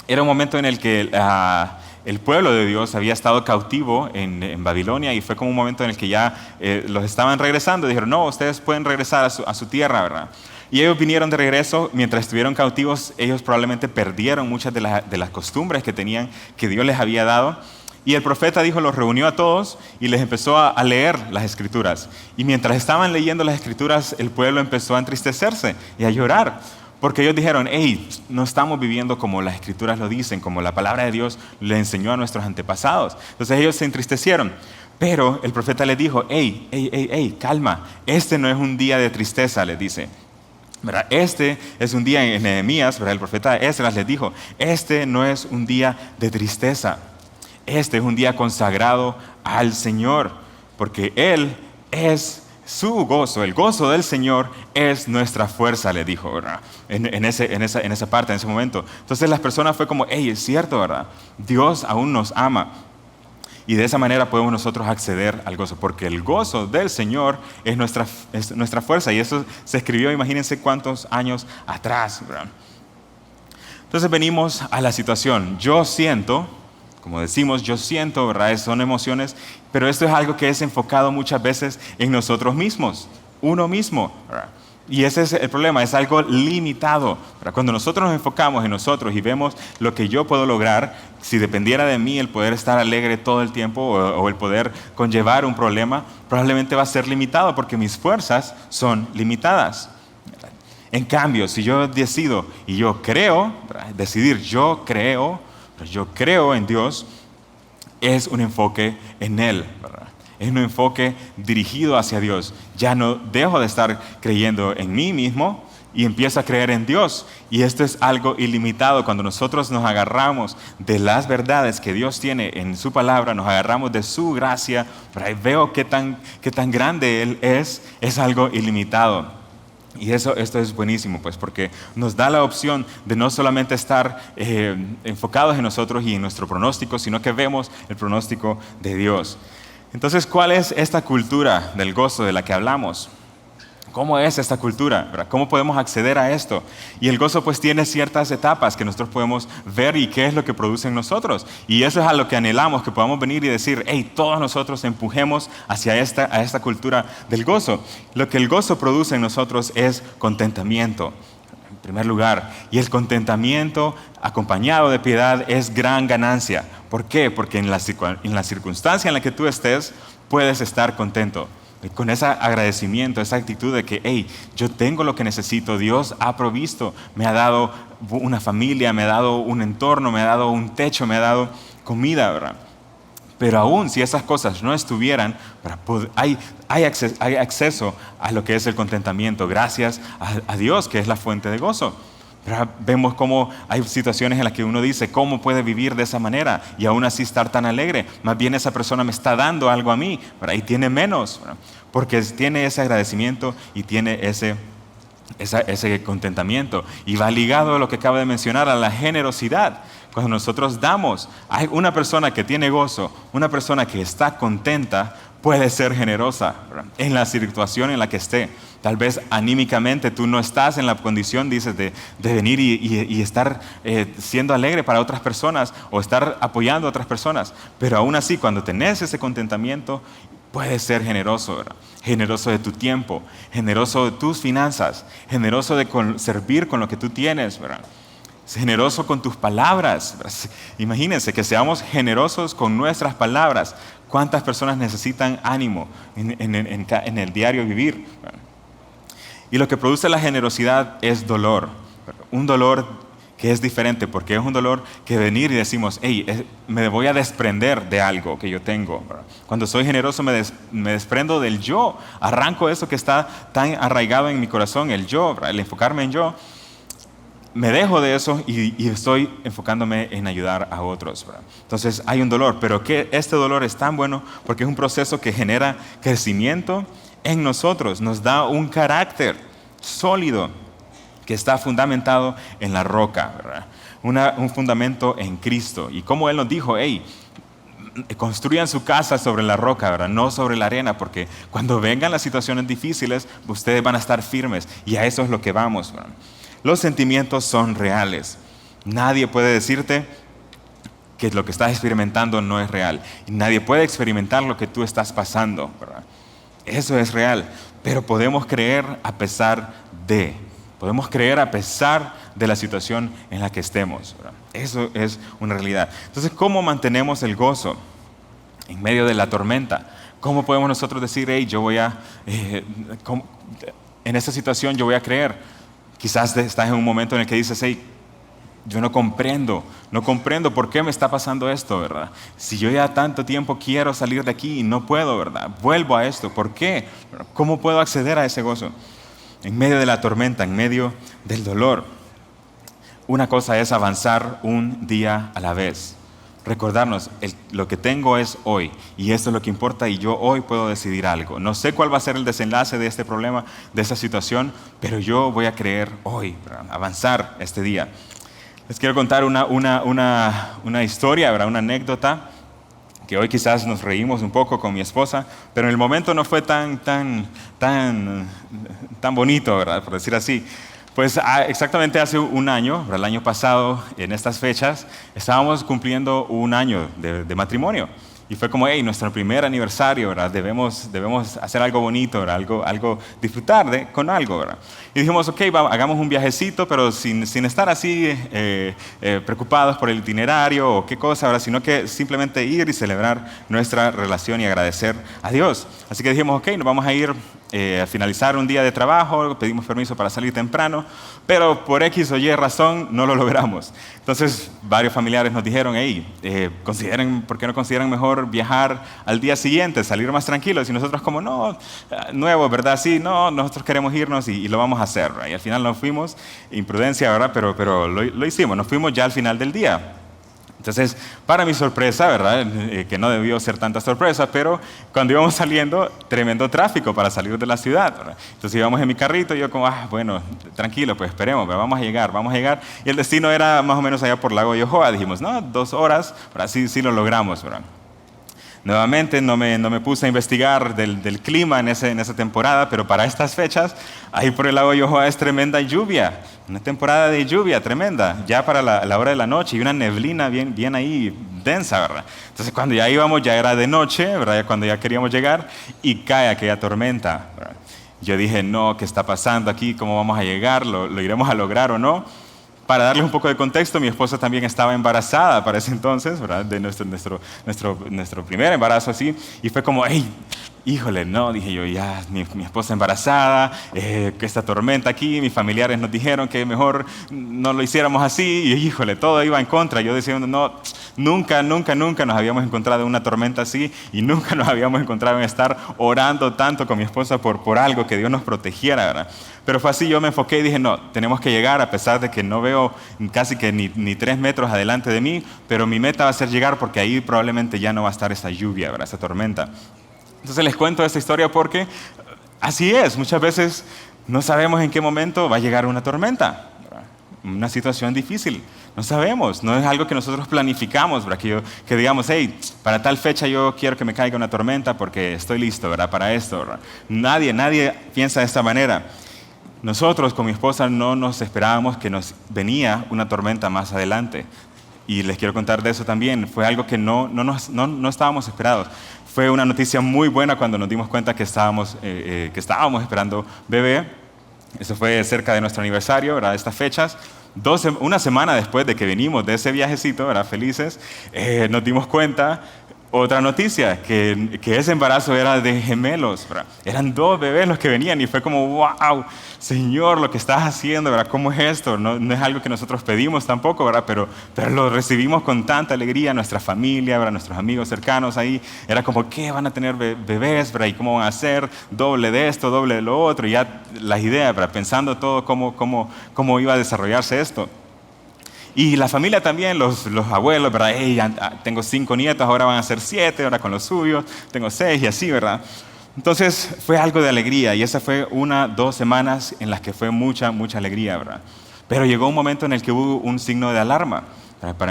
Era un momento en el que el pueblo de Dios había estado cautivo en Babilonia, y fue como un momento en el que ya los estaban regresando. Dijeron, no, ustedes pueden regresar a su tierra, ¿verdad? Y ellos vinieron de regreso. Mientras estuvieron cautivos, ellos probablemente perdieron muchas de las costumbres que tenían, que Dios les había dado. Y el profeta los reunió a todos y les empezó a leer las escrituras. Y mientras estaban leyendo las escrituras, el pueblo empezó a entristecerse y a llorar. Porque ellos dijeron, hey, no estamos viviendo como las escrituras lo dicen, como la palabra de Dios le enseñó a nuestros antepasados. Entonces ellos se entristecieron. Pero el profeta les dijo, hey, calma, este no es un día de tristeza, les dice. ¿Verdad? Este es un día en Nehemías, ¿verdad? El profeta Esdras les dijo, este no es un día de tristeza. Este es un día consagrado al Señor, porque Él es su gozo. El gozo del Señor es nuestra fuerza, le dijo, ¿verdad? En esa parte, en ese momento. Entonces las personas fue como, hey, es cierto, ¿verdad? Dios aún nos ama. Y de esa manera podemos nosotros acceder al gozo, porque el gozo del Señor es nuestra fuerza. Y eso se escribió, imagínense cuántos años atrás, ¿verdad? Entonces venimos a la situación. Yo siento, como decimos, yo siento, ¿verdad? Son emociones, pero esto es algo que es enfocado muchas veces en nosotros mismos, uno mismo, ¿verdad? Y ese es el problema, es algo limitado, ¿verdad? Cuando nosotros nos enfocamos en nosotros y vemos lo que yo puedo lograr, si dependiera de mí el poder estar alegre todo el tiempo o el poder conllevar un problema, probablemente va a ser limitado porque mis fuerzas son limitadas. En cambio, si yo decido y yo creo, ¿verdad? Decidir yo creo en Dios, es un enfoque en Él, ¿verdad? Es un enfoque dirigido hacia Dios. Ya no dejo de estar creyendo en mí mismo y empiezo a creer en Dios. Y esto es algo ilimitado. Cuando nosotros nos agarramos de las verdades que Dios tiene en su palabra, nos agarramos de su gracia, ¿verdad? Y veo qué tan grande Él es algo ilimitado. Y esto es buenísimo, pues, porque nos da la opción de no solamente estar enfocados en nosotros y en nuestro pronóstico, sino que vemos el pronóstico de Dios. Entonces, ¿cuál es esta cultura del gozo de la que hablamos? ¿Cómo es esta cultura? ¿Verdad? ¿Cómo podemos acceder a esto? Y el gozo pues tiene ciertas etapas que nosotros podemos ver y qué es lo que produce en nosotros. Y eso es a lo que anhelamos, que podamos venir y decir, hey, todos nosotros empujemos hacia esta cultura del gozo. Lo que el gozo produce en nosotros es contentamiento, en primer lugar. Y el contentamiento acompañado de piedad es gran ganancia. ¿Por qué? Porque en la circunstancia en la que tú estés, puedes estar contento. Con ese agradecimiento, esa actitud de que, hey, yo tengo lo que necesito, Dios ha provisto, me ha dado una familia, me ha dado un entorno, me ha dado un techo, me ha dado comida, ¿verdad? Pero aún si esas cosas no estuvieran, hay acceso a lo que es el contentamiento, gracias a Dios, que es la fuente de gozo. Pero vemos cómo hay situaciones en las que uno dice, ¿cómo puede vivir de esa manera y aún así estar tan alegre? Más bien esa persona me está dando algo a mí, ¿verdad? Y tiene menos, ¿verdad? Porque tiene ese agradecimiento y tiene ese contentamiento. Y va ligado a lo que acabo de mencionar, a la generosidad. Cuando nosotros damos, hay una persona que tiene gozo, una persona que está contenta, puede ser generosa, ¿verdad? En la situación en la que esté. Tal vez anímicamente tú no estás en la condición, dices, de venir y estar siendo alegre para otras personas o estar apoyando a otras personas. Pero aún así, cuando tenés ese contentamiento, puedes ser generoso, ¿verdad? Generoso de tu tiempo, generoso de tus finanzas, generoso de servir con lo que tú tienes, ¿verdad? Generoso con tus palabras. Imagínense que seamos generosos con nuestras palabras. ¿Cuántas personas necesitan ánimo en el diario vivir? Y lo que produce la generosidad es dolor. Un dolor que es diferente, porque es un dolor que venir y decimos, hey, me voy a desprender de algo que yo tengo. Cuando soy generoso me desprendo del yo. Arranco eso que está tan arraigado en mi corazón, el yo, el enfocarme en yo. Me dejo de eso y estoy enfocándome en ayudar a otros, ¿verdad? Entonces hay un dolor, pero que este dolor es tan bueno porque es un proceso que genera crecimiento en nosotros, nos da un carácter sólido. que está fundamentado en la roca, ¿verdad? Un fundamento en Cristo. Y como Él nos dijo, hey, construyan su casa sobre la roca, ¿verdad? No sobre la arena, porque cuando vengan las situaciones difíciles, ustedes van a estar firmes. Y a eso es lo que vamos, ¿verdad? Los sentimientos son reales. Nadie puede decirte que lo que estás experimentando no es real. Y nadie puede experimentar lo que tú estás pasando, ¿verdad? Eso es real. Pero podemos creer a pesar de. Podemos creer a pesar de la situación en la que estemos, ¿verdad? Eso es una realidad. Entonces, ¿cómo mantenemos el gozo en medio de la tormenta? ¿Cómo podemos nosotros decir, hey, en esta situación yo voy a creer? Quizás estás en un momento en el que dices, hey, yo no comprendo por qué me está pasando esto, ¿verdad? Si yo ya tanto tiempo quiero salir de aquí y no puedo, ¿verdad? Vuelvo a esto, ¿por qué? ¿Cómo puedo acceder a ese gozo? En medio de la tormenta, en medio del dolor. Una cosa es avanzar un día a la vez. Recordarnos, lo que tengo es hoy y esto es lo que importa y yo hoy puedo decidir algo. No sé cuál va a ser el desenlace de este problema, de esta situación, pero yo voy a creer hoy, ¿verdad? Avanzar este día. Les quiero contar una historia, ¿verdad? Una anécdota que hoy quizás nos reímos un poco con mi esposa, pero en el momento no fue tan bonito, ¿verdad? Por decir así. Pues exactamente hace un año, ¿verdad? El año pasado, en estas fechas, estábamos cumpliendo un año de matrimonio. Y fue como, hey, nuestro primer aniversario, ¿verdad? Debemos hacer algo bonito, ¿verdad? Algo disfrutar con algo, ¿verdad? Y dijimos, ok, hagamos un viajecito, pero sin estar así preocupados por el itinerario o qué cosa, ¿verdad? Sino que simplemente ir y celebrar nuestra relación y agradecer a Dios. Así que dijimos, ok, nos vamos a ir a finalizar un día de trabajo, pedimos permiso para salir temprano, pero por X o Y razón no lo logramos. Entonces, varios familiares nos dijeron, hey, ¿por qué no consideran mejor viajar al día siguiente, salir más tranquilos? Y nosotros como, no, nuevo, ¿verdad? Sí, no, nosotros queremos irnos y lo vamos a hacer, ¿verdad? Y al final nos fuimos, imprudencia, ¿verdad? Pero lo hicimos, nos fuimos ya al final del día. Entonces, para mi sorpresa, ¿verdad? Que no debió ser tanta sorpresa, pero cuando íbamos saliendo, tremendo tráfico para salir de la ciudad, ¿verdad? Entonces íbamos en mi carrito y yo como, bueno, tranquilo, pues esperemos, ¿verdad? Vamos a llegar. Y el destino era más o menos allá por Lago Yohoa. Dijimos, no, 2 horas, ¿verdad? Sí lo logramos, ¿verdad? Nuevamente no me puse a investigar del clima en esa temporada, pero para estas fechas, ahí por el lago Yohoa es tremenda lluvia, una temporada de lluvia tremenda, ya para la hora de la noche y una neblina bien ahí densa, ¿verdad? Entonces cuando ya íbamos ya era de noche, ¿verdad? Cuando ya queríamos llegar y cae aquella tormenta, ¿verdad? Yo dije, no, ¿qué está pasando aquí? ¿Cómo vamos a llegar? ¿Lo iremos a lograr o no? Para darles un poco de contexto, mi esposa también estaba embarazada para ese entonces, ¿verdad? De nuestro primer embarazo así, y fue como, hey, híjole, no, dije yo, ya, mi esposa embarazada, que esta tormenta aquí, mis familiares nos dijeron que mejor no lo hiciéramos así, y híjole, todo iba en contra. Yo decía, no, nunca nos habíamos encontrado en una tormenta así, y nunca nos habíamos encontrado en estar orando tanto con mi esposa por algo, que Dios nos protegiera, ¿verdad? Pero fue así, yo me enfoqué y dije, no, tenemos que llegar, a pesar de que no veo casi que ni 3 metros adelante de mí, pero mi meta va a ser llegar porque ahí probablemente ya no va a estar esa lluvia, ¿verdad? Esa tormenta. Entonces les cuento esta historia porque así es, muchas veces no sabemos en qué momento va a llegar una tormenta, ¿verdad? Una situación difícil. No sabemos, no es algo que nosotros planificamos, ¿verdad? Que digamos, hey, para tal fecha yo quiero que me caiga una tormenta porque estoy listo, ¿verdad? Para esto, ¿verdad? Nadie piensa de esta manera. Nosotros con mi esposa no nos esperábamos que nos venía una tormenta más adelante. Y les quiero contar de eso también. Fue algo que no estábamos esperados. Fue una noticia muy buena cuando nos dimos cuenta que estábamos esperando bebé. Eso fue cerca de nuestro aniversario, ¿verdad? Estas fechas. Una semana después de que venimos de ese viajecito, ¿verdad? Felices, nos dimos cuenta. Otra noticia, que ese embarazo era de gemelos, ¿verdad? Eran 2 bebés los que venían y fue como, wow, Señor, lo que estás haciendo, ¿verdad? ¿Cómo es esto? No es algo que nosotros pedimos tampoco, ¿verdad? Pero lo recibimos con tanta alegría, nuestra familia, ¿verdad? Nuestros amigos cercanos ahí. Era como, ¿qué van a tener bebés, ¿verdad? ¿Y cómo van a hacer? Doble de esto, doble de lo otro. Y ya las ideas, ¿verdad? Pensando todo cómo iba a desarrollarse esto. Y la familia también, los abuelos, ¿verdad? Hey, tengo 5 nietos, ahora van a ser 7, ahora con los suyos, tengo 6 y así, ¿verdad? Entonces fue algo de alegría y esa fue 2 semanas en las que fue mucha, mucha alegría, ¿verdad? Pero llegó un momento en el que hubo un signo de alarma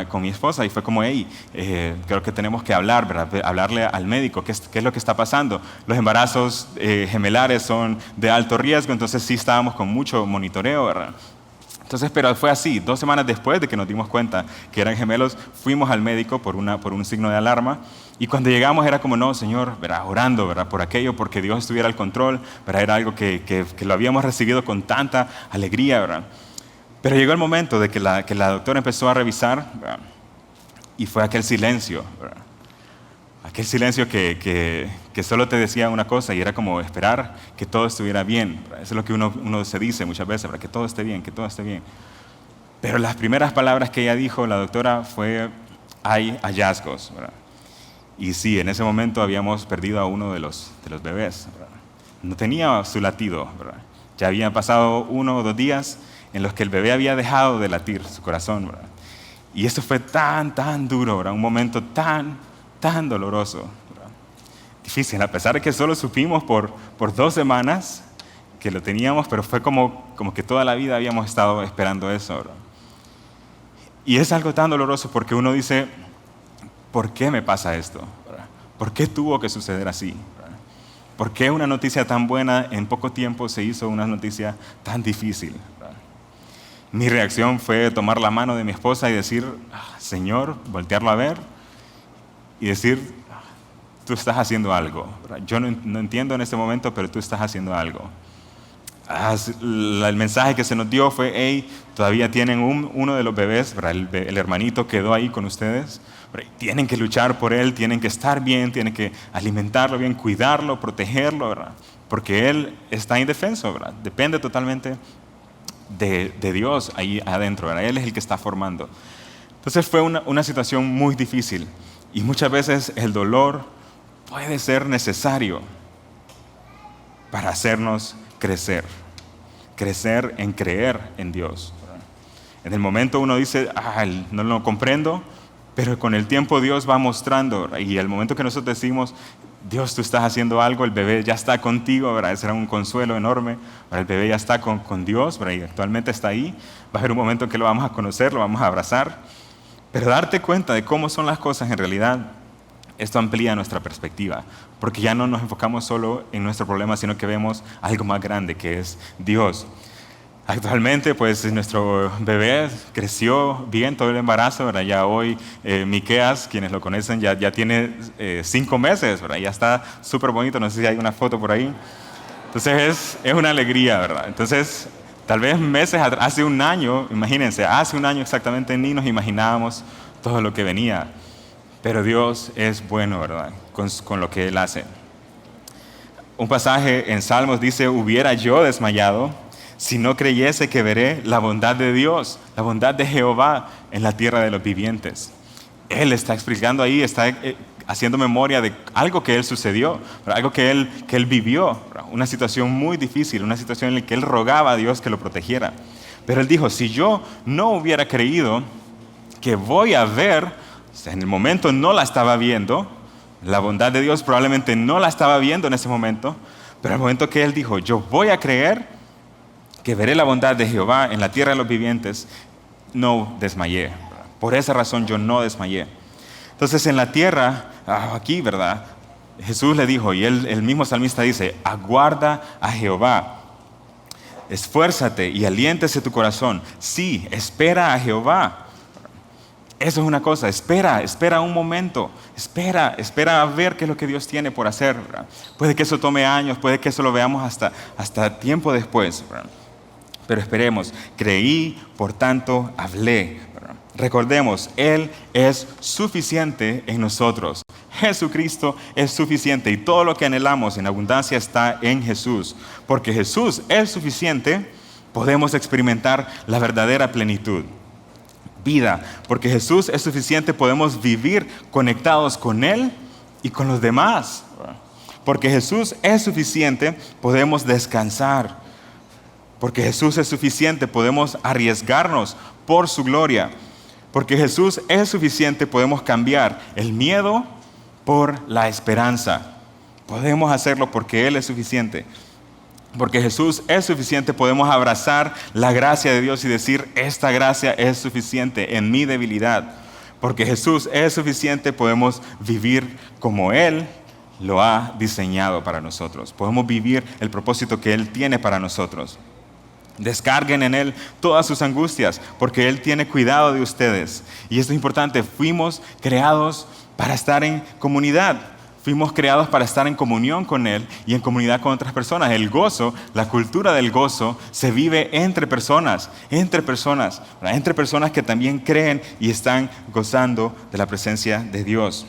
con mi esposa y fue como, hey, creo que tenemos que hablar, ¿verdad? Hablarle al médico, ¿qué es lo que está pasando? Los embarazos gemelares son de alto riesgo, entonces sí estábamos con mucho monitoreo, ¿verdad? Entonces, pero fue así, 2 semanas después de que nos dimos cuenta que eran gemelos, fuimos al médico por un signo de alarma y cuando llegamos era como, no, Señor, ¿verdad? Orando, ¿verdad? Por aquello, porque Dios estuviera al control, ¿verdad? Era algo que lo habíamos recibido con tanta alegría, ¿verdad? Pero llegó el momento de que la doctora empezó a revisar, ¿verdad? Y fue aquel silencio, ¿verdad? Aquel silencio que solo te decía una cosa y era como esperar que todo estuviera bien, ¿verdad? Eso es lo que uno se dice muchas veces, ¿verdad? Que todo esté bien, que todo esté bien. Pero las primeras palabras que ella dijo, la doctora, fue, hay hallazgos, ¿verdad? Y sí, en ese momento habíamos perdido a uno de los bebés, ¿verdad? No tenía su latido, ¿verdad? Ya habían pasado 1 o 2 días en los que el bebé había dejado de latir su corazón, ¿verdad? Y esto fue tan duro, ¿verdad? Un momento tan doloroso, ¿verdad? Difícil, a pesar de que solo supimos por 2 semanas que lo teníamos, pero fue como que toda la vida habíamos estado esperando eso, ¿verdad? Y es algo tan doloroso porque uno dice, ¿por qué me pasa esto? ¿Verdad? ¿Por qué tuvo que suceder así? ¿Verdad? ¿Por qué una noticia tan buena en poco tiempo se hizo una noticia tan difícil? ¿Verdad? Mi reacción fue tomar la mano de mi esposa y decir, Señor, voltearlo a ver y decir, tú estás haciendo algo, ¿verdad? Yo no entiendo en este momento, pero tú estás haciendo algo. El mensaje que se nos dio fue, hey, todavía tienen uno de los bebés, ¿verdad? El hermanito quedó ahí con ustedes, ¿verdad? Tienen que luchar por él, tienen que estar bien, tienen que alimentarlo bien, cuidarlo, protegerlo, ¿verdad? Porque él está indefenso, ¿verdad? Depende totalmente de Dios ahí adentro, ¿verdad? Él es el que está formando. Entonces fue una situación muy difícil y muchas veces el dolor puede ser necesario para hacernos crecer en creer en Dios, ¿verdad? En el momento uno dice, no lo comprendo, pero con el tiempo Dios va mostrando, ¿verdad? Y el momento que nosotros decimos, Dios, tú estás haciendo algo, el bebé ya está contigo, ¿verdad? Ese era un consuelo enorme, ¿verdad? El bebé ya está con Dios, ¿verdad? Y actualmente está ahí, va a haber un momento que lo vamos a conocer, lo vamos a abrazar, pero darte cuenta de cómo son las cosas en realidad, esto amplía nuestra perspectiva, porque ya no nos enfocamos solo en nuestro problema, sino que vemos algo más grande que es Dios. Actualmente, pues nuestro bebé creció bien todo el embarazo, ¿verdad? Ya hoy Miqueas, quienes lo conocen, ya tiene 5 meses, ¿verdad? Ya está súper bonito, no sé si hay una foto por ahí. Entonces es una alegría, ¿verdad? Entonces, tal vez meses atrás, hace un año, imagínense, hace un año exactamente ni nos imaginábamos todo lo que venía. Pero Dios es bueno, ¿verdad? Con lo que Él hace. Un pasaje en Salmos dice, hubiera yo desmayado si no creyese que veré la bondad de Dios, la bondad de Jehová en la tierra de los vivientes. Él está explicando ahí, está haciendo memoria de algo que Él sucedió, algo que él vivió, una situación muy difícil, una situación en la que Él rogaba a Dios que lo protegiera. Pero Él dijo, si yo no hubiera creído que voy a ver, o sea, en el momento no la estaba viendo, la bondad de Dios probablemente no la estaba viendo en ese momento, pero al momento que Él dijo, yo voy a creer que veré la bondad de Jehová en la tierra de los vivientes, no desmayé. Por esa razón yo no desmayé. Entonces en la tierra, aquí, ¿verdad? Jesús le dijo, y el mismo salmista dice, aguarda a Jehová, esfuérzate y aliéntese tu corazón. Sí, espera a Jehová. Eso es una cosa, espera un momento, espera a ver qué es lo que Dios tiene por hacer, ¿verdad? Puede que eso tome años, puede que eso lo veamos hasta tiempo después, ¿verdad? Pero esperemos, creí, por tanto hablé, ¿verdad? Recordemos, Él es suficiente en nosotros. Jesucristo es suficiente y todo lo que anhelamos en abundancia está en Jesús. Porque Jesús es suficiente, podemos experimentar la verdadera plenitud. Vida, porque Jesús es suficiente, podemos vivir conectados con Él y con los demás. Porque Jesús es suficiente, podemos descansar. Porque Jesús es suficiente, podemos arriesgarnos por su gloria. Porque Jesús es suficiente, podemos cambiar el miedo por la esperanza. Podemos hacerlo porque Él es suficiente. Porque Jesús es suficiente, podemos abrazar la gracia de Dios y decir, esta gracia es suficiente en mi debilidad. Porque Jesús es suficiente, podemos vivir como Él lo ha diseñado para nosotros. Podemos vivir el propósito que Él tiene para nosotros. Descarguen en Él todas sus angustias, porque Él tiene cuidado de ustedes. Y esto es importante, fuimos creados para estar en comunidad. Fuimos creados para estar en comunión con Él y en comunidad con otras personas. El gozo, la cultura del gozo, se vive entre personas que también creen y están gozando de la presencia de Dios.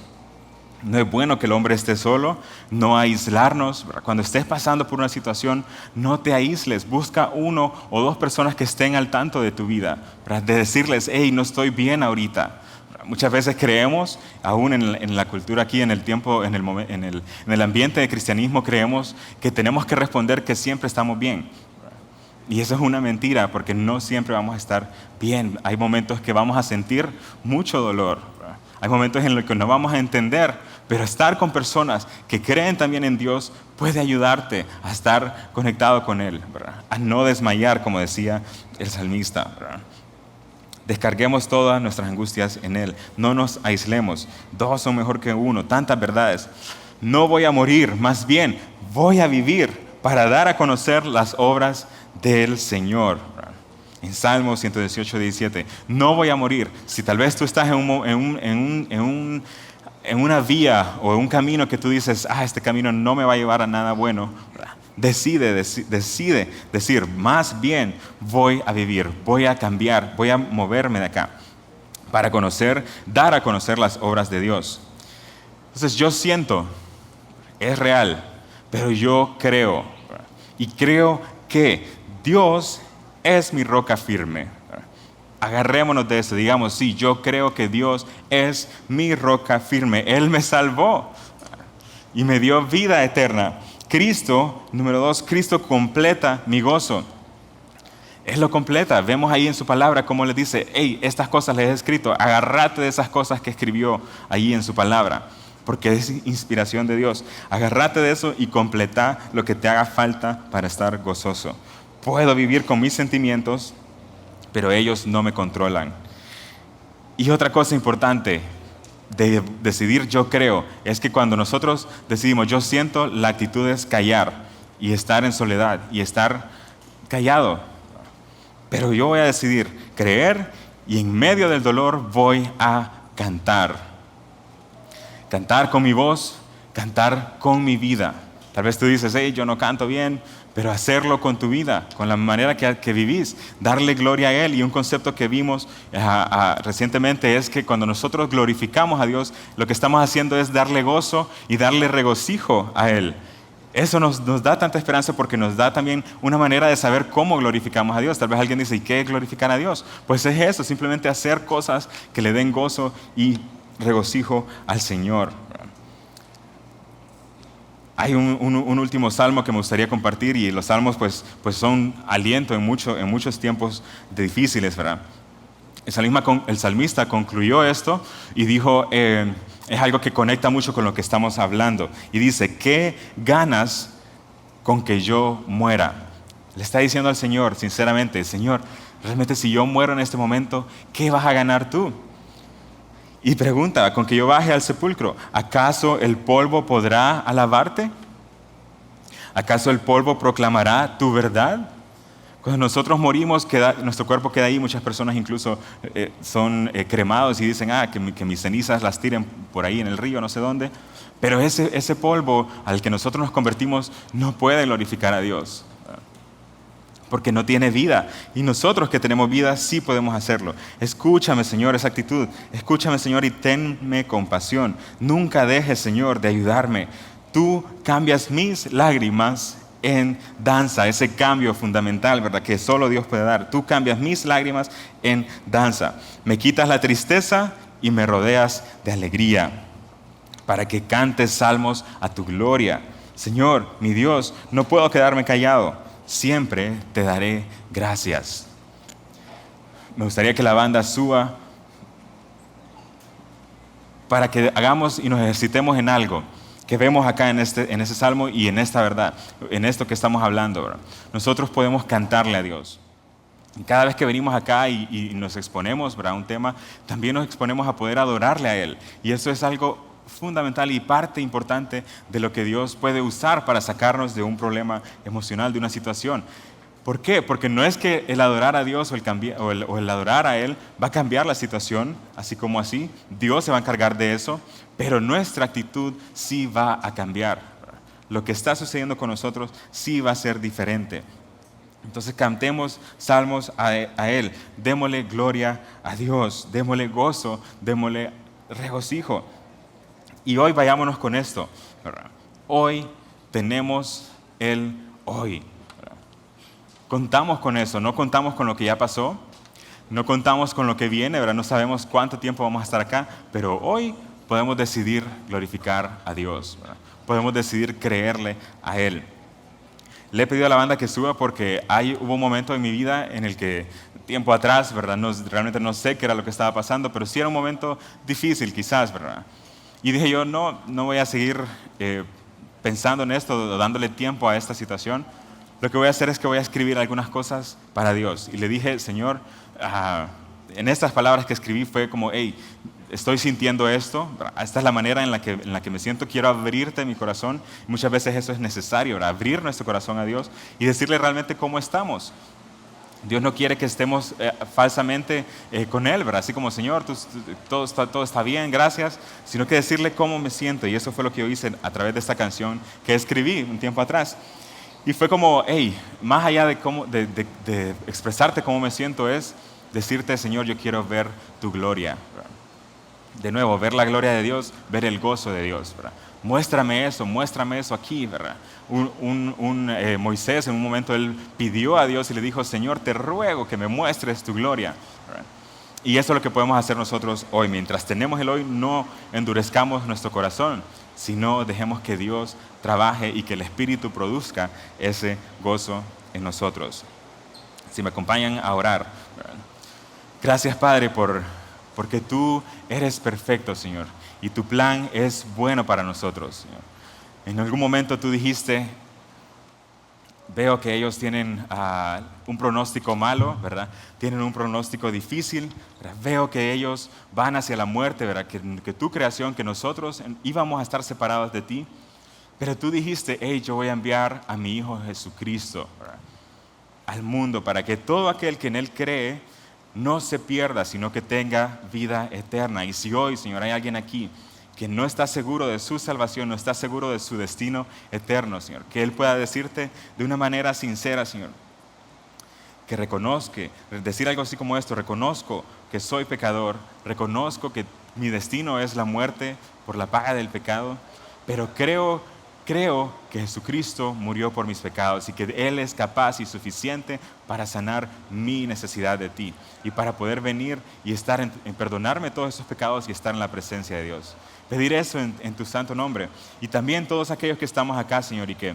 No es bueno que el hombre esté solo, no aislarnos. Cuando estés pasando por una situación, no te aísles. Busca 1 o 2 personas que estén al tanto de tu vida, de decirles, hey, no estoy bien ahorita. Muchas veces creemos, aún en la cultura aquí, en el tiempo, en el ambiente de cristianismo, creemos que tenemos que responder que siempre estamos bien. Y eso es una mentira, porque no siempre vamos a estar bien. Hay momentos que vamos a sentir mucho dolor. Hay momentos en los que no vamos a entender, pero estar con personas que creen también en Dios puede ayudarte a estar conectado con Él, ¿verdad? A no desmayar, como decía el salmista, ¿verdad? Descarguemos todas nuestras angustias en Él. No nos aislemos. 2 son mejor que 1. Tantas verdades. No voy a morir, más bien voy a vivir para dar a conocer las obras del Señor. En Salmo 118, 17. No voy a morir. Si tal vez tú estás en una vía o un camino que tú dices, este camino no me va a llevar a nada bueno, decide decir, más bien voy a vivir, voy a cambiar, voy a moverme de acá para dar a conocer las obras de Dios. Entonces yo siento, es real, pero yo creo, y creo que Dios es mi roca firme. Agarrémonos de eso, digamos, sí, yo creo que Dios es mi roca firme. Él me salvó y me dio vida eterna. Cristo, número 2, Cristo completa mi gozo. Él lo completa. Vemos ahí en su palabra cómo le dice, hey, estas cosas les he escrito. Agárrate de esas cosas que escribió ahí en su palabra, porque es inspiración de Dios. Agárrate de eso y completa lo que te haga falta para estar gozoso. Puedo vivir con mis sentimientos, pero ellos no me controlan. Y otra cosa importante de decidir yo creo, es que cuando nosotros decidimos yo siento, la actitud es callar y estar en soledad y estar callado. Pero yo voy a decidir creer y en medio del dolor voy a cantar. Cantar con mi voz, cantar con mi vida. Tal vez tú dices, hey, yo no canto bien, pero hacerlo con tu vida, con la manera que vivís, darle gloria a Él. Y un concepto que vimos recientemente es que cuando nosotros glorificamos a Dios, lo que estamos haciendo es darle gozo y darle regocijo a Él. Eso nos da tanta esperanza porque nos da también una manera de saber cómo glorificamos a Dios. Tal vez alguien dice, ¿y qué es glorificar a Dios? Pues es eso, simplemente hacer cosas que le den gozo y regocijo al Señor. Hay un último salmo que me gustaría compartir, y los salmos pues son aliento en muchos tiempos difíciles, ¿verdad? El salmista concluyó esto y dijo, es algo que conecta mucho con lo que estamos hablando. Y dice, ¿qué ganas con que yo muera? Le está diciendo al Señor, sinceramente, Señor, realmente si yo muero en este momento, ¿qué vas a ganar tú? Y pregunta, con que yo baje al sepulcro, ¿acaso el polvo podrá alabarte? ¿Acaso el polvo proclamará tu verdad? Cuando nosotros morimos, nuestro cuerpo queda ahí. Muchas personas incluso son cremados y dicen, que mis cenizas las tiren por ahí en el río, no sé dónde. Pero ese polvo al que nosotros nos convertimos no puede glorificar a Dios, porque no tiene vida. Y nosotros que tenemos vida sí podemos hacerlo. Escúchame, Señor, esa actitud. Escúchame, Señor, y tenme compasión. Nunca dejes, Señor, de ayudarme. Tú cambias mis lágrimas en danza. Ese cambio fundamental, ¿verdad?, que solo Dios puede dar. Tú cambias mis lágrimas en danza. Me quitas la tristeza y me rodeas de alegría, para que cantes salmos a tu gloria. Señor, mi Dios, no puedo quedarme callado. Siempre te daré gracias. Me gustaría que la banda suba para que hagamos y nos ejercitemos en algo, que vemos acá en ese salmo y en esta verdad, en esto que estamos hablando, ¿verdad? Nosotros podemos cantarle a Dios. Y cada vez que venimos acá y nos exponemos, ¿verdad?, a un tema, también nos exponemos a poder adorarle a Él. Y eso es algo fundamental y parte importante de lo que Dios puede usar para sacarnos de un problema emocional, de una situación. ¿Por qué? Porque no es que el adorar a Dios o el adorar a Él va a cambiar la situación, así como así. Dios se va a encargar de eso, pero nuestra actitud sí va a cambiar. Lo que está sucediendo con nosotros sí va a ser diferente. Entonces cantemos salmos a Él, démosle gloria a Dios, démosle gozo, démosle regocijo. Y hoy vayámonos con esto, ¿verdad? Hoy tenemos el hoy, ¿verdad? Contamos con eso, no contamos con lo que ya pasó, no contamos con lo que viene, ¿verdad? No sabemos cuánto tiempo vamos a estar acá, pero hoy podemos decidir glorificar a Dios, ¿verdad? Podemos decidir creerle a Él. Le he pedido a la banda que suba porque hubo un momento en mi vida en el que, tiempo atrás, ¿verdad? Realmente no sé qué era lo que estaba pasando, pero sí era un momento difícil quizás, ¿verdad? Y dije yo, no voy a seguir pensando en esto, dándole tiempo a esta situación. Lo que voy a hacer es que voy a escribir algunas cosas para Dios. Y le dije, Señor, en estas palabras que escribí fue como, hey, estoy sintiendo esto, esta es la manera en la que me siento, quiero abrirte mi corazón. Muchas veces eso es necesario, ¿verdad? Abrir nuestro corazón a Dios y decirle realmente cómo estamos. Dios no quiere que estemos falsamente con Él, ¿verdad? Así como, Señor, todo está bien, gracias, sino que decirle cómo me siento. Y eso fue lo que yo hice a través de esta canción que escribí un tiempo atrás. Y fue como, hey, más allá de expresarte cómo me siento, es decirte, Señor, yo quiero ver tu gloria, ¿verdad? De nuevo, ver la gloria de Dios, ver el gozo de Dios, ¿verdad? Muéstrame eso aquí, ¿verdad? Moisés en un momento él pidió a Dios y le dijo, Señor, te ruego que me muestres tu gloria, ¿verdad? Y eso es lo que podemos hacer nosotros hoy. Mientras tenemos el hoy, no endurezcamos nuestro corazón, sino dejemos que Dios trabaje y que el Espíritu produzca ese gozo en nosotros. Si me acompañan a orar, ¿verdad? Gracias, Padre, porque tú eres perfecto, Señor, y tu plan es bueno para nosotros, Señor. En algún momento tú dijiste, veo que ellos tienen un pronóstico malo, ¿verdad? Tienen un pronóstico difícil, ¿verdad? Veo que ellos van hacia la muerte, ¿verdad? Que tu creación, que nosotros íbamos a estar separados de ti, pero tú dijiste, hey, yo voy a enviar a mi Hijo Jesucristo, ¿verdad?, al mundo para que todo aquel que en Él cree no se pierda, sino que tenga vida eterna. Y si hoy, Señor, hay alguien aquí que no está seguro de su salvación, no está seguro de su destino eterno, Señor, que Él pueda decirte de una manera sincera, Señor, que reconozca, decir algo así como esto, reconozco que soy pecador, reconozco que mi destino es la muerte por la paga del pecado, pero creo que Jesucristo murió por mis pecados y que Él es capaz y suficiente para sanar mi necesidad de ti y para poder venir y estar en perdonarme todos esos pecados y estar en la presencia de Dios. Pedir eso en tu santo nombre. Y también todos aquellos que estamos acá, Señor, y que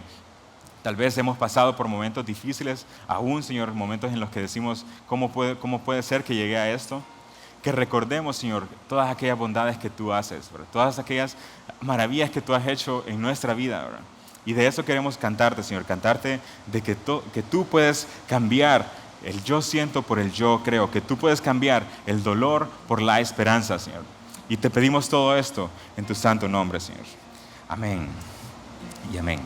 tal vez hemos pasado por momentos difíciles, aún, Señor, momentos en los que decimos, ¿cómo puede ser que llegué a esto? Que recordemos, Señor, todas aquellas bondades que tú haces, ¿verdad? Todas aquellas maravillas que tú has hecho en nuestra vida, ¿verdad? Y de eso queremos cantarte, Señor, cantarte de que tú puedes cambiar el yo siento por el yo creo, que tú puedes cambiar el dolor por la esperanza, Señor. Y te pedimos todo esto en tu santo nombre, Señor. Amén y amén.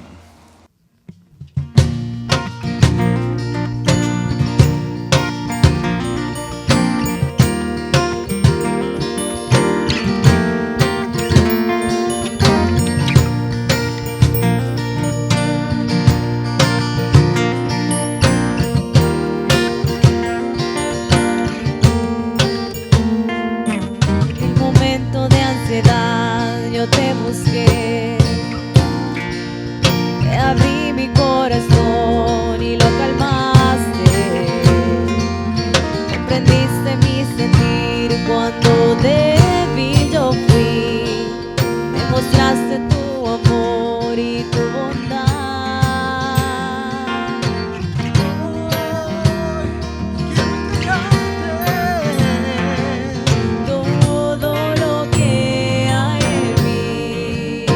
Yo te busqué, te abrí mi corazón y lo calmaste, comprendiste mi sentir cuando débil yo fui, me mostraste tu amor y tu bondad. Todo lo que hay en mí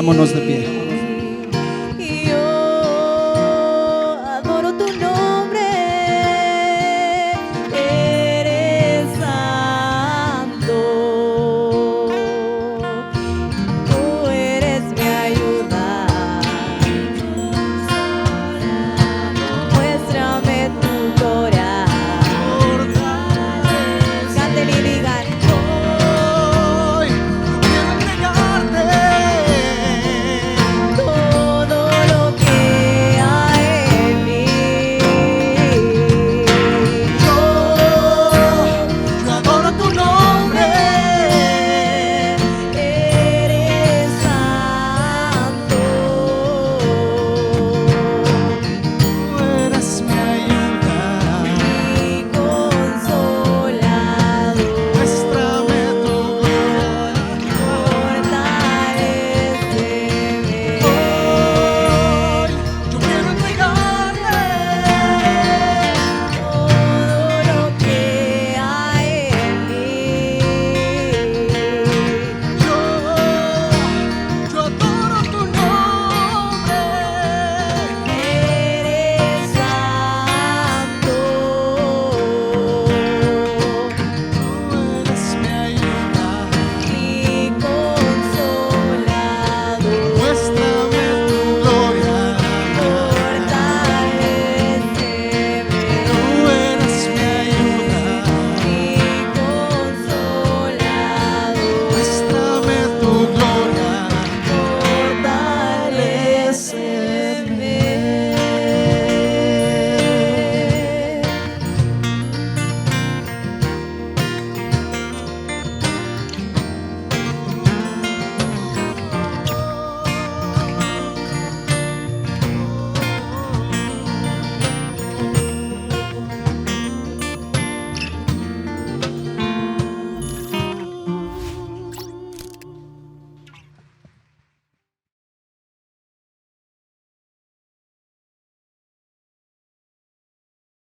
Pongámonos de pie.